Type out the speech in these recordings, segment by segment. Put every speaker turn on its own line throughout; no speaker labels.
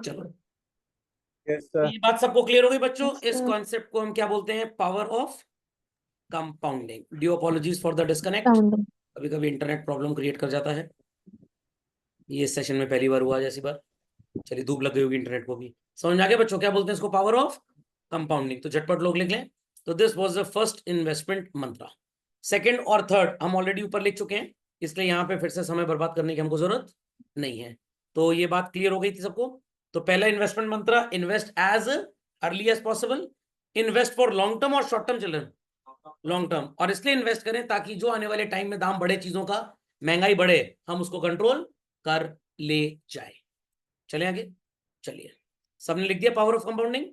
चलो,
yes sir.
ये बात सबको क्लियर हो गई बच्चों?
Yes,
इस
sir.
कॉन्सेप्ट को हम क्या बोलते हैं? Power of compounding. Due apologies for the disconnect,
Sound.
कभी कभी इंटरनेट प्रॉब्लम क्रिएट कर जाता है। ये इस सेशन में पहली बार हुआ जैसी बार। चलिए, धूप लग गई होगी इंटरनेट को भी। समझ में आ गया बच्चों क्या बोलते हैं इसको? Power of compounding. तो झटपट लोग लिख लें। तो this was the first investment Mantra. Second और थर्ड हम ऑलरेडी ऊपर लिख चुके हैं, इसलिए यहाँ पे फिर से समय बर्बाद करने की हमको जरूरत नहीं है। तो ये बात क्लियर हो गई थी सबको। तो पहला investment mantra, invest as early as possible. Invest for long term और short term children? Long term. और इसलिए इन्वेस्ट करें ताकि जो आने वाले टाइम में दाम बढ़े चीजों का, महंगाई बढ़े, हम उसको कंट्रोल कर ले जाए। चले आगे। चलिए, सबने लिख दिया पावर ऑफ कंपाउंडिंग?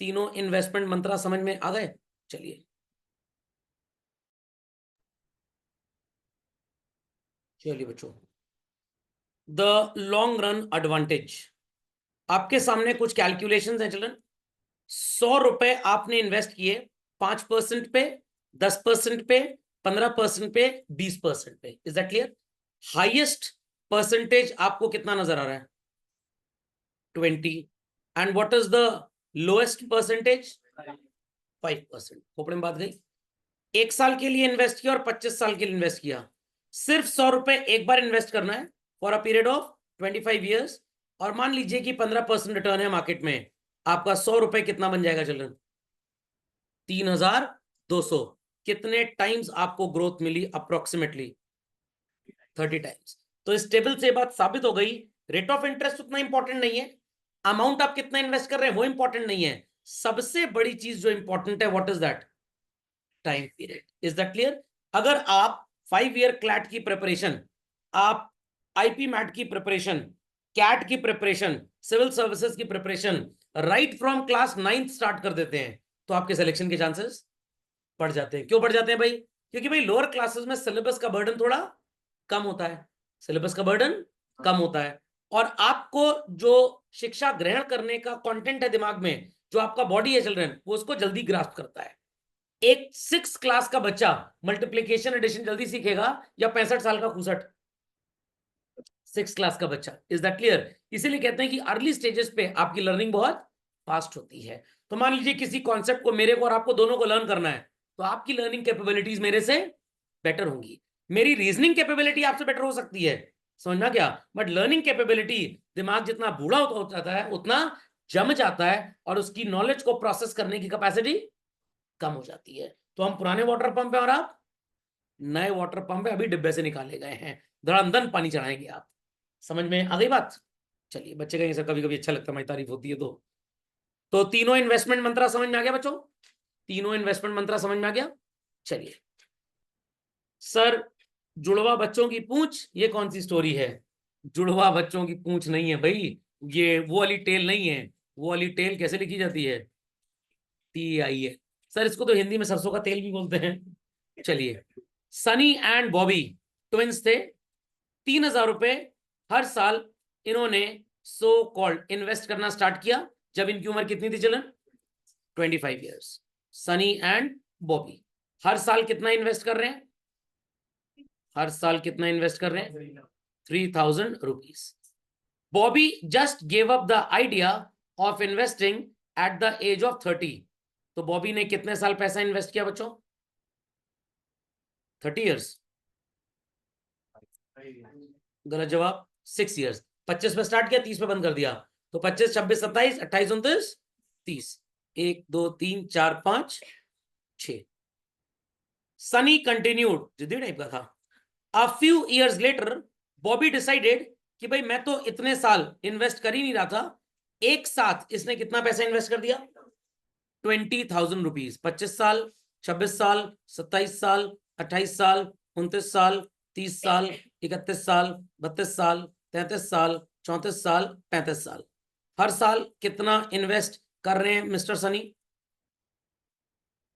तीनों इन्वेस्टमेंट मंत्रा समझ में आ गए? चलिए, चलिए बच्चों, द लॉन्ग रन एडवांटेज। आपके सामने कुछ कैलकुलेशंस हैं चिल्ड्रन। 100 रुपए आपने इन्वेस्ट किए, 5% पे, 10% पे, 15% पे, 20% पे। Is that clear? Highest percentage आपको कितना नजर आ रहा है? 20। And what is the lowest percentage? 5%। खोपड़े में बात गई। 1 साल के लिए इन्वेस्ट किया और 25 साल के लिए इन्वेस्ट किया। सिर्फ 100 रुपए एक बार इन्वेस्ट करना है for a period of 25 years. और मान लीजिए कि 15% रिटर्न है मार्केट में। आपका 100 रुपए कितना बन जाएगा चिल्ड्रन? 3200। कितने टाइम्स आपको ग्रोथ मिली? Approximately 30 times. तो इस टेबल से बात साबित हो गई, रेट ऑफ इंटरेस्ट उतना इंपॉर्टेंट नहीं है, अमाउंट आप कितना इन्वेस्ट कर रहे हैं वो इंपॉर्टेंट नहीं है। सबसे बड़ी चीज जो इंपॉर्टेंट है, what is that? Time period. Is that clear? अगर आप 5 ईयर क्लैट की प्रिपरेशन, आप आईपी मैट की प्रिपरेशन, कैट की प्रिपरेशन, सिविल सर्विसेज की preparation right from class 9th start कर देते हैं, तो आपके सिलेक्शन के चांसेस बढ़ जाते हैं। क्यों बढ़ जाते हैं भाई? क्योंकि भाई लोअर क्लासेस में सिलेबस का बर्डन थोड़ा कम होता है। सिलेबस का बर्डन कम होता है, और आपको जो शिक्षा ग्रहण करने का कंटेंट है दिमाग में, जो आपका बॉडी है चिल्ड्रन, वो उसको जल्दी ग्रास्प करता है। एक 6 क्लास का बच्चा मल्टीप्लीकेशन एडिशन जल्दी सीखेगा या 65 साल का खूसट? 6 क्लास का बच्चा। Is that clear? इसीलिए कहते हैं कि अर्ली स्टेजेस पे आपकी लर्निंग बहुत फास्ट होती है। तो मान लीजिए किसी कॉन्सेप्ट को मेरे को और आपको दोनों को लर्न करना है, तो आपकी लर्निंग कैपेबिलिटीज मेरे से बेटर होंगी। मेरी रीजनिंग कैपेबिलिटी आपसे बेटर हो सकती है, समझना क्या? बट लर्निंग कैपेबिलिटी, दिमाग जितना बूढ़ा हो जाता है उतना जम जाता है, और उसकी नॉलेज को प्रोसेस करने की कैपेसिटी कम हो जाती है। तो हम पुराने वाटर पंप है और आप नए वाटर पंप है, अभी डिब्बे से निकाले गए हैं, धड़ाधड़ पानी चढ़ाएंगे आप। समझ में आ गई बात? चलिए, बच्चे का ये सब कभी कभी अच्छा लगता है, हमारी तारीफ होती है। तो तीनों इन्वेस्टमेंट मंत्रा समझ में आ गया बच्चों? तीनों इन्वेस्टमेंट मंत्रा समझ में आ गया? चलिए सर, जुड़वा बच्चों की पूंछ, ये कौन सी स्टोरी है? जुड़वा बच्चों की पूंछ नहीं है भाई, ये वो वाली टेल नहीं है। वो वाली टेल कैसे लिखी जाती है? TAIL। सर इसको तो हिंदी में सरसों का तेल भी बोलते हैं। चलिए, सनी एंड बॉबी ट्विंस थे। 3000 रुपए हर साल इन्होंने सो कॉल्ड इन्वेस्ट करना स्टार्ट किया। जब इनकी उम्र कितनी थी चलन? 25 ईयर्स। सनी एंड बॉबी हर साल कितना इन्वेस्ट कर रहे हैं? हर साल कितना इन्वेस्ट कर रहे हैं? 3000 rupees. Bobby just gave up the idea of investing at the age of 30। तो बॉबी ने कितने साल पैसा इन्वेस्ट किया बच्चों? 30 ईयर्स? गलत जवाब। 6 ईयर्स। 25 पे स्टार्ट किया, 30 पे बंद कर दिया। तो 25, 26, 27, 28, 29, 30। 1 2 3 4 5 6। सनी कंटिन्यूड, जिद्दी टाइप का था। A few years later Bobby decided कि भाई मैं तो इतने साल इन्वेस्ट कर ही नहीं रहा था, एक साथ इसने कितना पैसा इन्वेस्ट कर दिया? 20,000 रुपीज। 25 साल, 26 साल, 27 साल, 28 साल, 29 साल, 30 साल, 31 साल, 32 साल, 33 साल, 34 साल, 35 साल। हर साल कितना इन्वेस्ट कर रहे हैं मिस्टर सनी?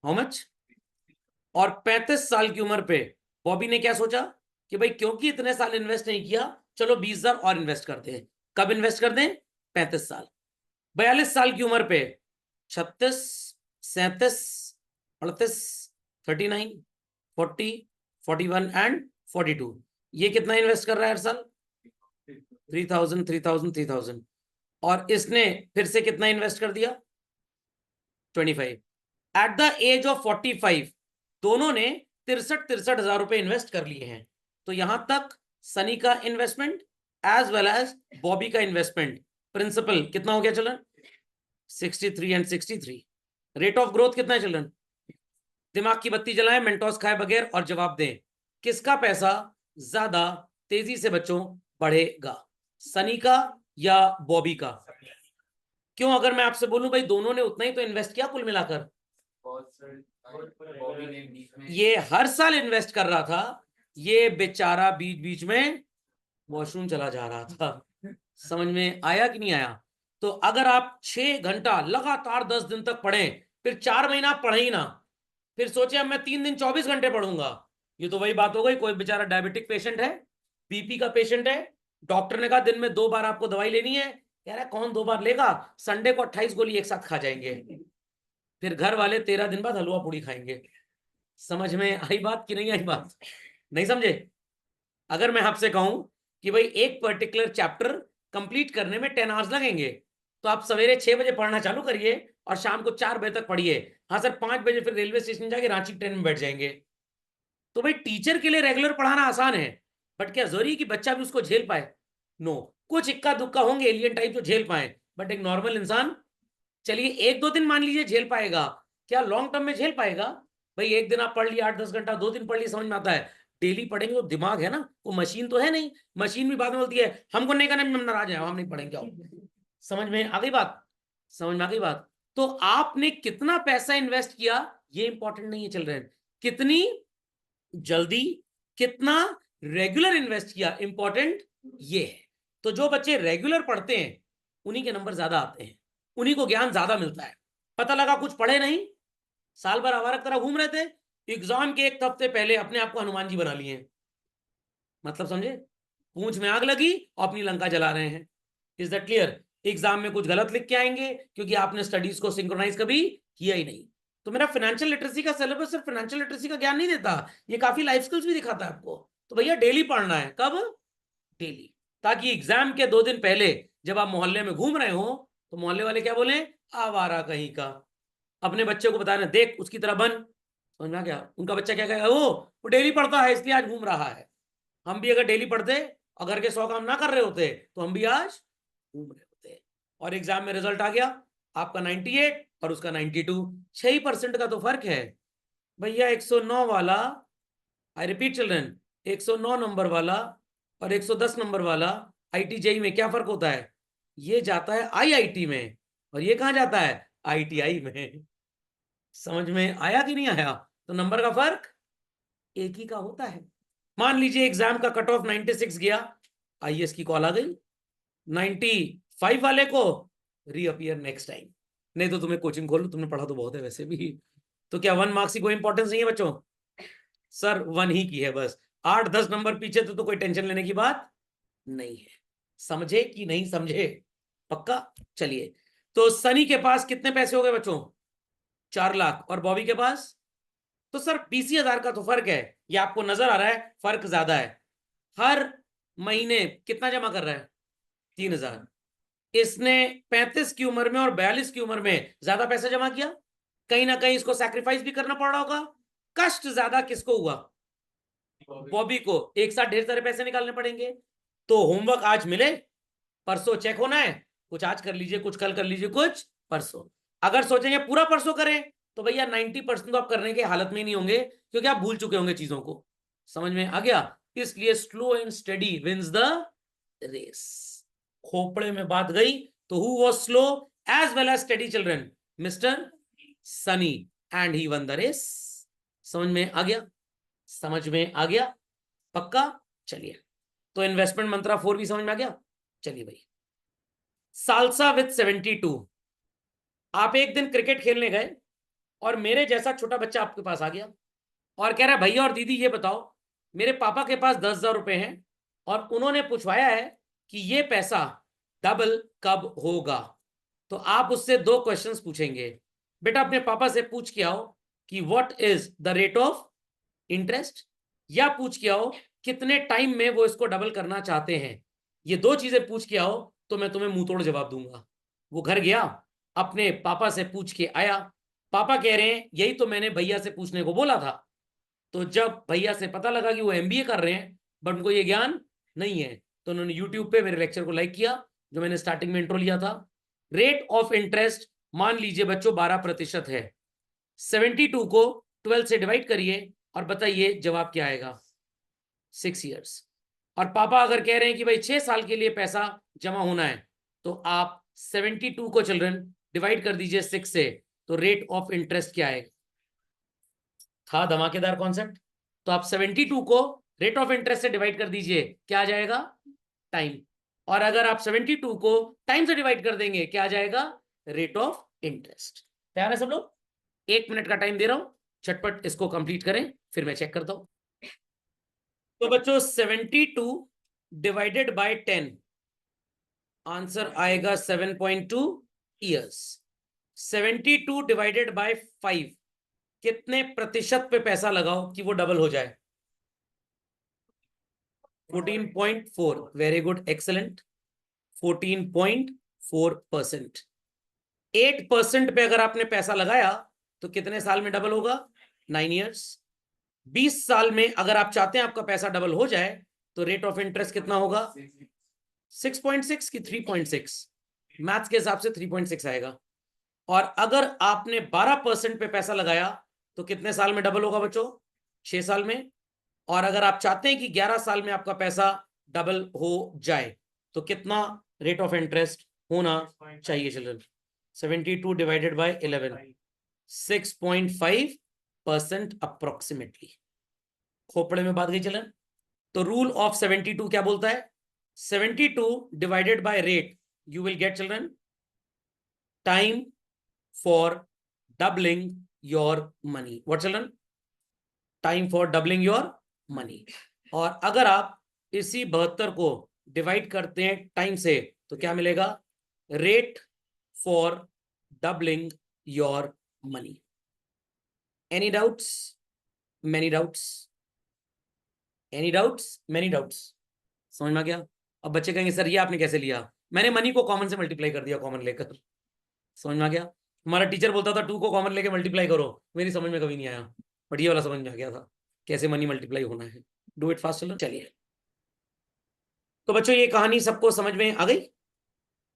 How much? और 35 साल की उम्र पे बॉबी ने क्या सोचा कि भाई क्योंकि इतने साल इन्वेस्ट नहीं किया, चलो 20,000 और इन्वेस्ट करते हैं। कब इन्वेस्ट कर दें? 35 साल। 42 साल की उम्र पे 36, 37, 38, 39, 40, 41 एंड 42, ये कितना इन्वेस्ट कर रहा है हर साल? 3000, 3000, 3000। और इसने फिर से कितना इन्वेस्ट कर दिया 25। एट द एज ऑफ 45 दोनों ने 63,000 रुपए इन्वेस्ट कर लिए हैं। तो यहां तक सनी का investment as well as Bobby का इन्वेस्टमेंट प्रिंसिपल कितना हो गया children 63 and 63। Rate of growth कितना है चिल्ड्रन दिमाग की बत्ती जलाएं मेंटोस खाए बगैर और जवाब दें किसका पैसा ज्यादा तेजी से बच्चों बढ़ेगा सनी का या बॉबी का। क्यों अगर मैं आपसे बोलूं भाई दोनों ने उतना ही तो इन्वेस्ट किया कुल मिलाकर ये हर साल इन्वेस्ट कर रहा था ये बेचारा बीच बीच में वॉशरूम चला जा रहा था। समझ में आया कि नहीं आया। तो अगर आप 6 घंटा लगातार 10 दिन तक पढ़ें फिर 4 महीना पढ़े ही ना फिर सोचे अब मैं 3 दिन 24 घंटे पढ़ूंगा ये तो वही बात हो गई कोई बेचारा डायबिटिक पेशेंट है बीपी का पेशेंट है डॉक्टर ने कहा दिन में 2 बार आपको दवाई लेनी है कह रहा है कौन 2 बार लेगा संडे को 28 गोली एक साथ खा जाएंगे फिर घर वाले 13 दिन बाद हलवा पूड़ी खाएंगे। समझ में आई बात कि नहीं आई बात नहीं समझे। अगर मैं आपसे कहूं कि भाई एक पर्टिकुलर चैप्टर कंप्लीट करने में 10 आवर्स लगेंगे तो आप सवेरे 6 बजे पढ़ना चालू करिए और शाम को 4 बजे तक पढ़िए। हाँ सर 5 बजे फिर रेलवे स्टेशन जाके रांची ट्रेन में बैठ जाएंगे। तो भाई टीचर के लिए रेगुलर पढ़ाना आसान है बट क्या जरूरी कि बच्चा भी उसको झेल पाए नो कुछ इक्का दुक्का होंगे एलियन टाइप जो झेल पाए बट एक नॉर्मल इंसान चलिए 1-2 दिन मान लीजिए झेल पाएगा क्या लॉन्ग टर्म में झेल पाएगा। भाई एक दिन आप पढ़ लिया 8-10 घंटा 2 दिन पढ़ लिया समझ में आता है डेली पढ़ेंगे तो दिमाग है ना वो मशीन तो है नहीं मशीन भी बाद में बोलती है हमको नहीं करना हम नाराज हैं हम नहीं पढ़ेंगे आओ। समझ में आ गई बात समझ में आ गई बात। तो आपने कितना पैसा इन्वेस्ट किया ये इंपॉर्टेंट नहीं है चल रहे हैं कितनी जल्दी कितना रेगुलर इन्वेस्ट किया इंपॉर्टेंट ये है। तो जो बच्चे रेगुलर पढ़ते हैं उन्हीं के नंबर ज्यादा आते हैं उन्हीं को ज्ञान ज्यादा मिलता है। पता लगा कुछ पढ़े नहीं साल भर आवारा तरह घूम रहे थे एग्जाम के 1 हफ्ते पहले अपने आप को हनुमान जी बना लिए मतलब समझे पूंछ में आग लगी और अपनी लंका जला रहे हैं। Is that clear. एग्जाम में कुछ गलत लिख के आएंगे क्योंकि आपने स्टडीज को सिंक्रोनाइज कभी किया ही नहीं। तो मेरा फाइनेंशियल लिटरेसी का सिलेबस सिर्फ फाइनेंशियल लिटरेसी का ज्ञान नहीं देता ये काफी लाइफ स्किल्स भी दिखाता है आपको। तो भैया डेली पढ़ना है कब डेली ताकि एग्जाम के 2 दिन पहले जब आप मोहल्ले में घूम रहे हो तो मोहल्ले वाले क्या बोले आवारा कहीं का। अपने बच्चे को बताना देख उसकी तरह बन समझना क्या उनका बच्चा क्या कहेगा वो डेली पढ़ता है इसलिए आज घूम रहा है। हम भी अगर डेली पढ़ते और घर के 100 काम ना कर रहे होते तो हम भी आज घूम रहे होते। और एग्जाम में रिजल्ट आ गया आपका 98 और उसका 92 6% का तो फर्क है भैया। 109 वाला आई रिपीट चिल्ड्रन 109 नंबर वाला और 110 नंबर वाला आईटी जेई में क्या फर्क होता है ये जाता है आईआईटी में और ये कहां जाता है आईटीआई में। समझ में आया कि नहीं आया। तो नंबर का फर्क एक ही का होता है। मान लीजिए एग्जाम का कट ऑफ 96 गया आईएएस की कॉल आ गई 95 वाले को रीअपियर नेक्स्ट टाइम नहीं तो तुम्हें कोचिंग खोलो तुमने पढ़ा तो बहुत है वैसे भी। तो क्या 1 मार्क्स की कोई इंपॉर्टेंस नहीं है बच्चों सर 1 ही की है बस 8-10 नंबर पीछे तो कोई टेंशन लेने की बात नहीं है। समझे कि नहीं समझे पक्का। चलिए तो सनी के पास कितने पैसे हो गए बच्चों 4 लाख और बॉबी के पास तो सर 20,000 का तो फर्क है ये आपको नजर आ रहा है फर्क ज्यादा है। हर महीने कितना जमा कर रहा है 3,000 इसने 35 की उम्र में और 42 की उम्र में ज्यादा पैसा जमा किया कहीं ना कहीं इसको सैक्रिफाइस भी करना पड़ रहा होगा। कष्ट ज्यादा किसको हुआ बॉबी को एक साथ ढेर सारे पैसे निकालने पड़ेंगे। तो होमवर्क आज मिले परसों चेक होना है कुछ आज कर लीजिए कुछ कल कर लीजिए कुछ परसों। अगर सोचेंगे पूरा परसों करें तो भैया 90% तो आप करने के हालत में ही नहीं होंगे क्योंकि आप भूल चुके होंगे चीजों को। समझ में आ गया। इसलिए slow and steady wins the race. खोपड़े में बात गई तो who was slow as well as steady children mister Sunny and he won the race. समझ में आ गया समझ में आ गया पक्का। चलिए तो इन्वेस्टमेंट मंत्रा 4 भी समझ में आ गया। चलिए भाई सालसा विथ 72 आप एक दिन क्रिकेट खेलने गए और मेरे जैसा छोटा बच्चा आपके पास आ गया और कह रहा है भैया और दीदी ये बताओ मेरे पापा के पास 10,000 रुपए हैं और उन्होंने पूछवाया है कि ये पैसा डबल कब होगा। तो आप उससे 2 क्वेश्चंस पूछेंगे बेटा अपने पापा से पूछ के आओ कि what is the rate of interest या पूछ के आओ कितने टाइम में वो इसको डबल करना चाहते हैं। ये 2 चीजें पूछ के आओ तो मैं तुम्हें मुंह तोड़ जवाब दूंगा। वो घर गया, अपने पापा से पूछ के आया। पापा कह रहे हैं यही तो मैंने भैया से पूछने को बोला था। तो जब भैया से पता लगा कि वो एमबीए कर रहे हैं बट उनको ये ज्ञान नहीं है, तो उन्होंने यूट्यूब पे मेरे लेक्चर को लाइक किया जो मैंने स्टार्टिंग में इंट्रो लिया था। रेट ऑफ इंटरेस्ट मान लीजिए बच्चों 12% है। 72 को 12 से डिवाइड करिए और बताइए जवाब क्या आएगा। 6 ईयर्स। और पापा अगर कह रहे हैं कि भाई 6 साल के लिए पैसा जमा होना है, तो आप 72 को चिल्ड्रन डिवाइड कर दीजिए 6 से, तो रेट ऑफ इंटरेस्ट क्या आएगा। था धमाकेदार कॉन्सेप्ट। तो आप 72 को रेट ऑफ इंटरेस्ट से डिवाइड कर दीजिए, क्या आ जाएगा, टाइम। और अगर आप 72 को टाइम से डिवाइड कर देंगे, क्या आ जाएगा, रेट ऑफ इंटरेस्ट। तैयार है सब लोग? 1 मिनट का टाइम दे रहा हूं, झटपट इसको कंप्लीट करें, फिर मैं चेक करता हूं। तो बच्चों 72 डिवाइडेड बाय 10, आंसर आएगा 7.2 ईयर्स। 72 डिवाइडेड बाय 5, कितने प्रतिशत पे पैसा लगाओ कि वो डबल हो जाए। 14.4, वेरी गुड, एक्सेलेंट, 14.4%। 8% पे अगर आपने पैसा लगाया तो कितने साल में डबल होगा, 9 ईयर्स। 20 साल में अगर आप चाहते हैं आपका पैसा डबल हो जाए तो रेट ऑफ इंटरेस्ट कितना होगा, 6.6 की 3.6, मैथ्स के हिसाब से 3.6 आएगा। और अगर आपने 12% पे पैसा लगाया तो कितने साल में डबल होगा बच्चों, 6 साल में। और अगर आप चाहते हैं कि 11 साल में आपका पैसा डबल हो जाए तो कितना रेट ऑफ इंटरेस्ट होना चाहिए चिल्ड्रन, 72 डिवाइडेड बाय 11, 6.5% अप्रोक्सीमेटली। खोपड़े में बात गई चिल्ड्रन। तो रूल ऑफ 72 क्या बोलता है, 72 divided by rate, you will get children time for doubling your money. What children, time for doubling your money. और अगर आप इसी 72 को डिवाइड करते हैं टाइम से तो क्या मिलेगा, rate for doubling your money. Any doubts, many doubts, any doubts, many doubts, समझ में आ गया। अब बच्चे कहेंगे सर ये आपने कैसे लिया, मैंने मनी को कॉमन से मल्टीप्लाई कर दिया, कॉमन लेकर। समझ में आ गया। हमारा टीचर बोलता था 2 को कॉमन लेके मल्टीप्लाई करो, मेरी समझ में कभी नहीं आया, बट ये वाला समझ में आ गया था कैसे मनी मल्टीप्लाई होना है। Do it fast children. चलिए, तो बच्चों ये कहानी सबको समझ में आ गई।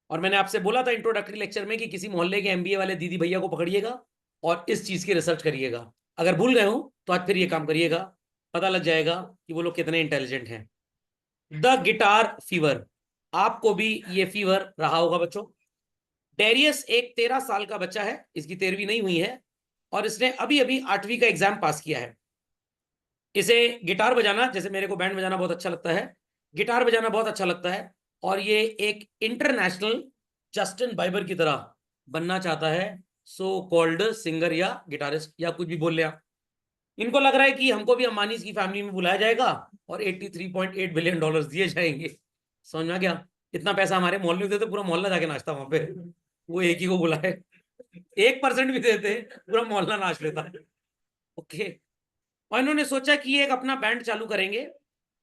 और मैंने आपसे बोला था इंट्रोडक्टरी लेक्चर में कि किसी मोहल्ले के एमबीए वाले दीदी भैया को पकड़िएगा और इस चीज की रिसर्च करिएगा। अगर भूल गए हो तो आज फिर ये काम करिएगा, पता लग जाएगा कि वो लोग कितने इंटेलिजेंट हैं। द गिटार फीवर, आपको भी ये फीवर रहा होगा बच्चों। डेरियस एक 13 साल का बच्चा है, इसकी 13वीं नहीं हुई है और इसने अभी अभी 8वीं का एग्जाम पास किया है। इसे गिटार बजाना, जैसे मेरे को बैंड बजाना बहुत अच्छा लगता है, गिटार बजाना बहुत अच्छा लगता है और ये एक इंटरनेशनल जस्टिन बाइबर की तरह बनना चाहता है, सो कॉल्ड सिंगर या गिटारिस्ट या कुछ भी बोल लिया। इनको लग रहा है कि हमको भी अंबानी की फैमिली में बुलाया जाएगा और 83.8 बिलियन डॉलर्स दिए जाएंगे। समझ में आ गया। इतना पैसा हमारे मोहल्ले में देते, पूरा मोहल्ला जाके नाचता वहां पे, वो एक ही को बुलाए। 1% भी देते, पूरा मोहल्ला नाच लेता। ओके। और इन्होंने सोचा कि ये एक अपना बैंड चालू करेंगे।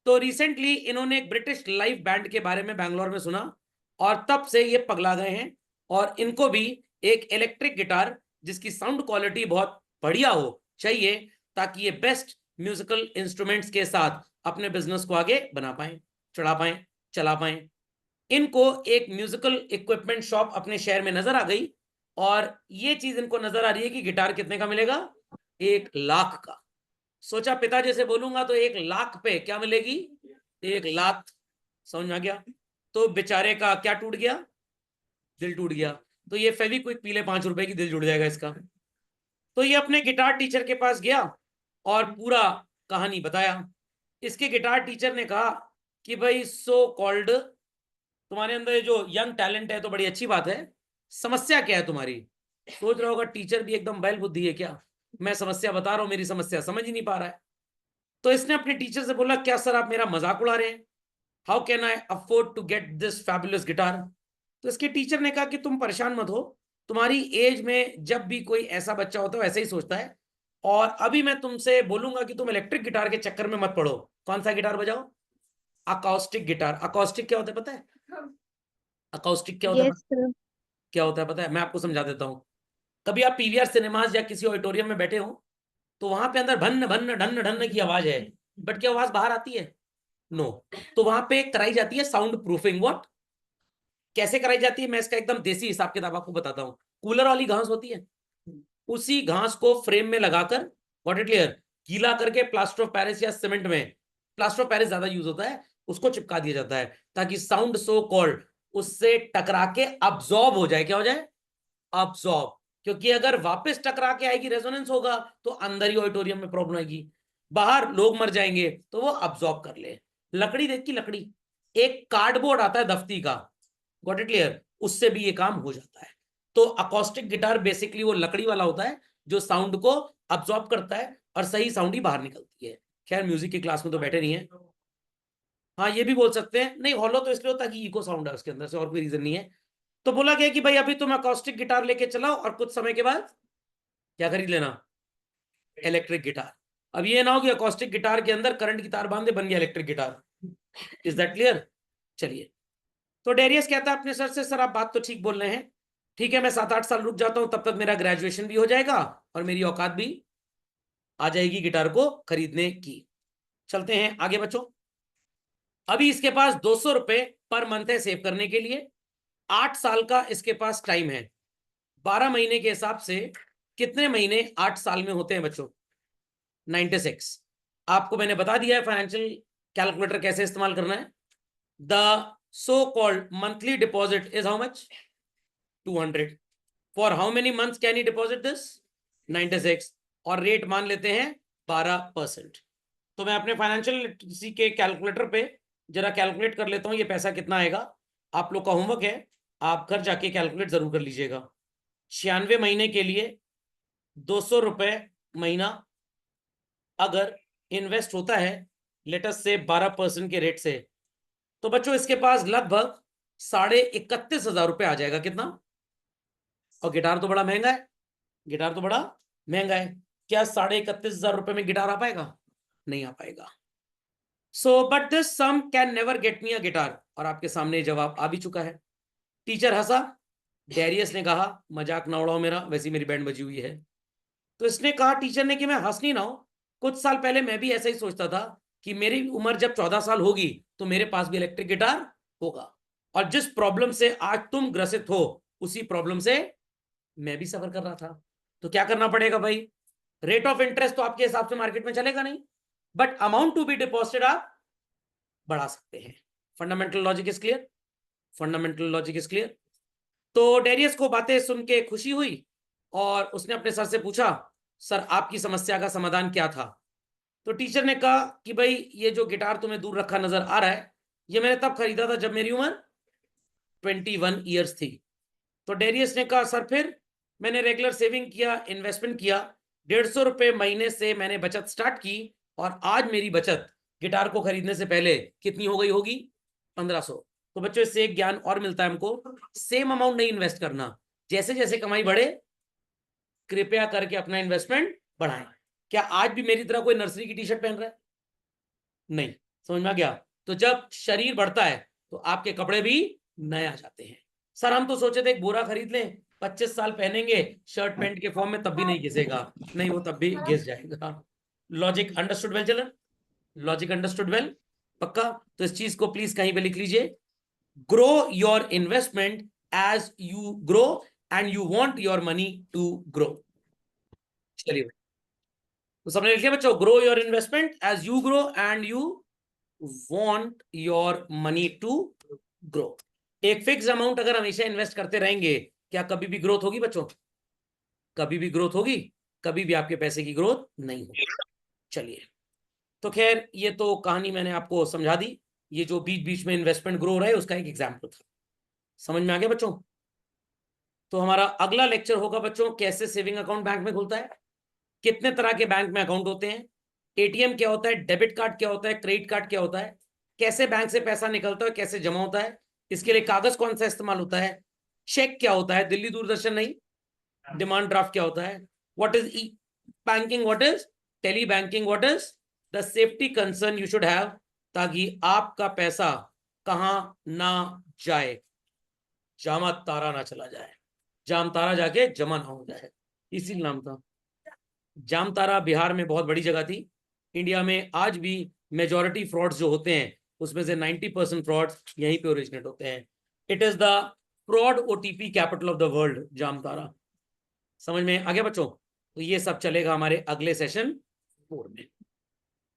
तो रिसेंटली इन्होंने एक ब्रिटिश लाइव बैंड के बारे में बैंगलोर में सुना और तब से ये पगला गए हैं और इनको भी एक इलेक्ट्रिक गिटार जिसकी साउंड क्वालिटी बहुत बढ़िया हो चाहिए ताकि ये बेस्ट म्यूजिकल इंस्ट्रूमेंट्स के साथ अपने बिजनेस को आगे बना पाए, चढ़ा पाए, चला पाए। इनको एक म्यूजिकल इक्विपमेंट शॉप अपने शहर में नजर आ गई और ये चीज इनको नजर आ रही है कि गिटार कितने का मिलेगा, 1 लाख का। सोचा पिताजी से बोलूंगा तो 1 लाख पे क्या मिलेगी, 1 लाख। समझ में आ गया। तो बेचारे का क्या टूट गया, दिल टूट गया। तो ये फेविक्विक पीले 5 रुपए की, दिल जुड़ जाएगा इसका। तो ये अपने गिटार टीचर के पास गया और पूरा कहानी बताया। इसके गिटार टीचर ने कहा कि भाई सो कॉल्ड, तुम्हारे अंदर ये जो यंग टैलेंट है तो बड़ी अच्छी बात है, समस्या क्या है तुम्हारी। सोच रहा होगा टीचर भी एकदम बैल बुद्धि है क्या, मैं समस्या बता रहा हूं, मेरी समस्या समझ ही नहीं पा रहा है। तो इसने अपने टीचर से बोला क्या सर आप मेरा मजाक उड़ा रहे हैं, how can I afford to get this fabulous guitar. तो इसके टीचर ने कहा कि तुम परेशान मत हो, तुम्हारी एज में जब भी कोई ऐसा बच्चा होता है वैसे ही सोचता है। और अभी मैं तुमसे बोलूंगा कि तुम इलेक्ट्रिक गिटार के चक्कर में मत पड़ो। कौन सा गिटार बजाओ, अकॉस्टिक गिटार। अकॉस्टिक क्या होता है पता है, अकाउस्टिक क्या होता है?
Yes sir.
क्या होता है पता है? मैं आपको समझा देता हूँ। कभी आप पीवीआर सिनेमाज या किसी ऑडिटोरियम में बैठे हो, तो वहां पे अंदर भन्न भन्न ढन्न ढन्न की आवाज है, बट क्या आवाज बाहर आती है? नो। तो वहां पे कराई जाती है साउंड प्रूफिंग। व्हाट? कैसे कराई जाती है? मैं इसका एकदम देसी हिसाब किताब आपको बताता हूँ। कूलर वाली घास होती है, उसी घास को फ्रेम में लगाकर, गॉट इट क्लियर, गीला करके प्लास्टर ऑफ पेरिस या सीमेंट में, प्लास्टर ऑफ पेरिस ज्यादा यूज होता है, उसको चिपका दिया जाता है ताकि साउंड सो कॉल्ड उससे टकरा के अब्सॉर्ब हो जाए। क्या हो जाए? अब्सॉर्ब। क्योंकि अगर वापस टकरा के आएगी, रेजोनेंस होगा, तो अंदर ही ऑडिटोरियम में प्रॉब्लम आएगी, बाहर लोग मर जाएंगे, तो वो अब्सॉर्ब कर ले। लकड़ी देख की लकड़ी, एक कार्डबोर्ड आता है दफ्ती का, गॉट इट क्लियर, उससे भी ये काम हो जाता है। तो अकॉस्टिक गिटार बेसिकली वो लकड़ी वाला होता है जो साउंड को अब्सॉर्ब करता है और सही साउंड ही बाहर निकलती है। खैर म्यूजिक की क्लास में तो बैठे नहीं है। हाँ ये भी बोल सकते हैं, नहीं हॉलो तो इसलिए होता है कि इको साउंड है उसके अंदर से, और कोई रीजन नहीं है। तो बोला गया कि भाई अभी तुम अकॉस्टिक गिटार लेके चलाओ और कुछ समय के बाद क्या खरीद लेना? Electric guitar. अब ये ना हो कि अकॉस्टिक गिटार के अंदर करंट की तार बांधे बन गया electric guitar. Is that clear? चलिए, तो डेरियस कहता है अपने सर से, सर आप बात तो ठीक बोल रहे हैं, ठीक है मैं 7-8 साल रुक जाता हूं, तब तक मेरा ग्रेजुएशन भी हो जाएगा और मेरी औकात भी आ जाएगी गिटार को खरीदने की। चलते हैं आगे बच्चों। अभी इसके पास 200 रुपए पर मंथ है सेव करने के लिए। 8 साल का इसके पास टाइम है। 12 महीने के हिसाब से कितने महीने 8 साल में होते हैं बच्चों? 96। आपको मैंने बता दिया है फाइनेंशियल कैलकुलेटर कैसे इस्तेमाल करना है। The so called monthly deposit is how much? 200। For how many months can you deposit this? 96। और रेट मान लेते हैं 12%। तो मैं अपने फाइनेंशियल लिटरेसी के कैलकुलेटर पे जरा कैलकुलेट कर लेता हूं ये पैसा कितना आएगा। आप लोग का होमवर्क है, आप घर जाके कैलकुलेट जरूर कर लीजिएगा। 96 महीने के लिए 200 रुपए महीना अगर इन्वेस्ट होता है लेटस से 12% के रेट से, तो बच्चों इसके पास लगभग 31,500 रुपए आ जाएगा। कितना? और गिटार तो बड़ा महंगा है, गिटार तो बड़ा महंगा है। क्या 31,500 रुपए में गिटार आ पाएगा? नहीं आ पाएगा। So but this sum can never get me a guitar. और आपके सामने जवाब आ भी चुका है। टीचर हंसा, डेरियस ने कहा मजाक ना उड़ाओ मेरा, वैसी मेरी बैंड बजी हुई है। तो इसने कहा टीचर ने कि मैं हंसनी ना हो, कुछ साल पहले मैं भी ऐसा ही सोचता था कि मेरी उम्र जब 14 साल होगी तो मेरे पास भी इलेक्ट्रिक गिटार होगा, और जिस प्रॉब्लम से आज तुम ग्रसित हो उसी प्रॉब्लम से मैं भी सफर कर रहा था। तो क्या करना पड़ेगा भाई? रेट ऑफ इंटरेस्ट तो आपके हिसाब से मार्केट में चलेगा नहीं, but amount to be deposited आप बढ़ा सकते हैं। Fundamental logic is clear? Fundamental logic is clear? तो डेरियस को बातें सुन के खुशी हुई और उसने अपने सर से पूछा, सर आपकी समस्या का समाधान क्या था? तो टीचर ने कहा कि भाई ये जो गिटार तुम्हें दूर रखा नजर आ रहा है, ये मैंने तब खरीदा था जब मेरी उम्र 21 ईयर्स थी। तो डेरियस ने कहा सर फिर? मैंने रेगुलर सेविंग किया, इन्वेस्टमेंट किया, 150 रुपए महीने से मैंने बचत स्टार्ट की, और आज मेरी बचत गिटार को खरीदने से पहले कितनी हो गई होगी? 1500। तो बच्चों इससे एक ज्ञान और मिलता है हमको, सेम अमाउंट नहीं इन्वेस्ट करना, जैसे जैसे कमाई बढ़े कृपया करके अपना इन्वेस्टमेंट बढ़ाएं। क्या आज भी मेरी तरह कोई नर्सरी की टी शर्ट पहन रहा है? नहीं। समझ में आ गया? तो जब शरीर बढ़ता है तो आपके कपड़े भी नए आ जाते हैं। सर हम तो सोचे थे एक बोरा खरीद लें, 25 साल पहनेंगे शर्ट पैंट के फॉर्म में, तब भी नहीं घिसेगा। नहीं, वो तब भी घिस जाएगा। Logic understood well children? Logic understood well? पक्का? तो इस चीज को प्लीज कहीं पे लिख लीजिए, grow your investment as you grow and you want your money to grow. चलिए तो सबने लिख लिया बच्चों, grow your investment as you grow and you want your money to grow. एक फिक्स अमाउंट अगर हमेशा इन्वेस्ट करते रहेंगे, क्या कभी भी ग्रोथ होगी बच्चों? कभी भी ग्रोथ होगी? कभी भी आपके पैसे की ग्रोथ नहीं होगी। चलिए, तो खैर ये तो कहानी मैंने आपको समझा दी। ये जो बीच बीच में इन्वेस्टमेंट ग्रो हो रहा है उसका एक एग्जाम्पल था। समझ में आ गया बच्चों? तो हमारा अगला लेक्चर होगा बच्चों, कैसे सेविंग अकाउंट बैंक में खुलता है, कितने तरह के बैंक में अकाउंट होते हैं, एटीएम क्या होता है, डेबिट कार्ड क्या होता है, क्रेडिट कार्ड क्या होता है, कैसे बैंक से पैसा निकलता है, कैसे जमा होता है, इसके लिए कागज कौन सा इस्तेमाल होता है, चेक क्या होता है, दिल्ली दूरदर्शन नहीं, डिमांड ड्राफ्ट क्या होता है, what is e banking, what is tele banking, what is the safety concern you should have, ताकि आपका पैसा कहां ना जाए। जामा तारा ना चला जाए, जाम तारा जाके जमा ना हो जाए, इसी नाम था। जाम तारा बिहार में बहुत बड़ी जगह थी। इंडिया में आज भी मेजॉरिटी फ्रॉड्स जो होते हैं उसमें से 90% फ्रॉड्स यहीं पे ओरिजिनेट होते हैं। It is the fraud OTP capital of the world, Jamtara. समझ में आ गया बच्चों? तो ये सब चलेगा हमारे अगले सेशन 4 में।